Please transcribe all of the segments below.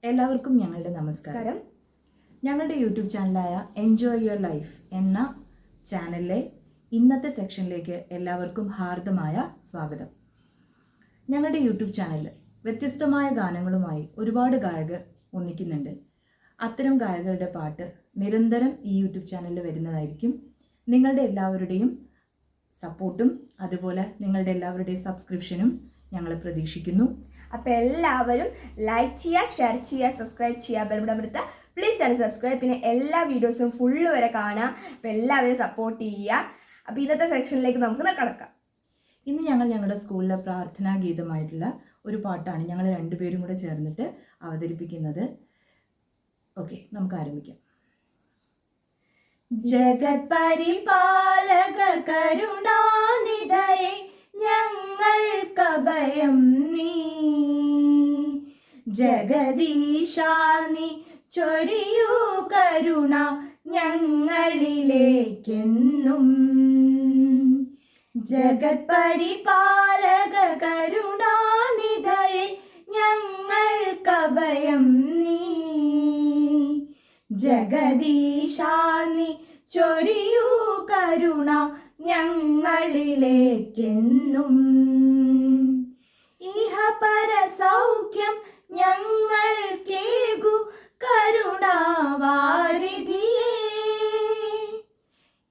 എല്ലാവർക്കും ഞങ്ങളുടെ നമസ്കാരം. ഞങ്ങളുടെ യൂട്യൂബ് ചാനലായ എൻജോയ് യുവർ ലൈഫ് എന്ന ചാനലിലെ ഇന്നത്തെ സെക്ഷനിലേക്ക് എല്ലാവർക്കും ഹാർദമായ സ്വാഗതം. ഞങ്ങളുടെ യൂട്യൂബ് ചാനലിൽ വ്യത്യസ്തമായ ഗാനങ്ങളുമായി ഒരുപാട് ഗായകർ ഒന്നിക്കുന്നുണ്ട്. അത്തരം ഗായകരുടെ പാട്ട് നിരന്തരം ഈ യൂട്യൂബ് ചാനലിൽ വരുന്നതായിരിക്കും. നിങ്ങളുടെ എല്ലാവരുടെയും സപ്പോർട്ടും അതുപോലെ നിങ്ങളുടെ എല്ലാവരുടെയും സബ്സ്ക്രിപ്ഷനും ഞങ്ങൾ പ്രതീക്ഷിക്കുന്നു. അപ്പോൾ എല്ലാവരും ലൈക്ക് ചെയ്യുക, ഷെയർ ചെയ്യുക, സബ്സ്ക്രൈബ് ചെയ്യുക, ബെൽബട്ടൺ അമർത്തുക. പ്ലീസ് ആണ് സബ്സ്ക്രൈബ്. പിന്നെ എല്ലാ വീഡിയോസും ഫുള്ള് വരെ കാണാം. അപ്പോൾ എല്ലാവരും സപ്പോർട്ട് ചെയ്യുക. അപ്പോൾ ഇന്നത്തെ സെക്ഷനിലേക്ക് നമുക്ക് കടക്കാം. ഇന്ന് ഞങ്ങളുടെ സ്കൂളിലെ പ്രാർത്ഥനാ ഗീതമായിട്ടുള്ള ഒരു പാട്ടാണ് ഞങ്ങൾ രണ്ടുപേരും കൂടെ ചേർന്നിട്ട് അവതരിപ്പിക്കുന്നത്. ഓക്കെ, നമുക്ക് ആരംഭിക്കാം. ജഗത് പരിപാലക കരുണാനിധയേ ഞങ്ങൾക്കഭയം നീ, ജഗദീശാ നീ ചൊരിയൂ കരുണ ഞങ്ങളിലേക്കെന്നും. ജഗത് പരിപാലക കരുണാനിധയേ ഞങ്ങൾക്കഭയം നീ, ജഗദീശാ നീ ചൊരിയൂ കരുണ ഞങ്ങളിലേക്കെന്നും. ഇഹപര സൗഖ്യം ഞങ്ങൾക്കേകു കരുണാവാരിധിയേ,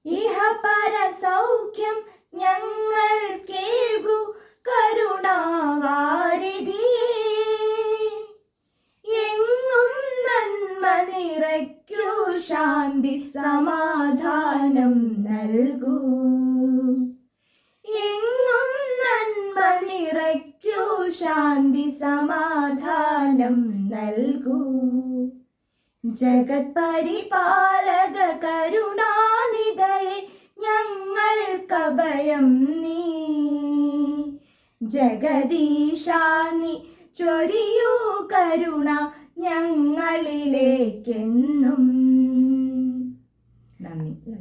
ഇഹപര സൗഖ്യം ഞങ്ങൾക്കേകു കരുണാവാരിധിയേ. എങ്ങും നന്മ നിറയ്ക്കൂ, ശാന്തി സമാധാനം നൽകൂ. എങ്ങും നന്മ നിറയ്ക്കൂ, ശാന്തി സമാധാനം നൽകൂ. ജഗത് പരിപാലക കരുണാനിധയേ ഞങ്ങൾക്കഭയം നീ, ജഗദീശാ നീ ചൊരിയൂ കരുണ ഞങ്ങളിലേക്കെന്നും. നന്ദി.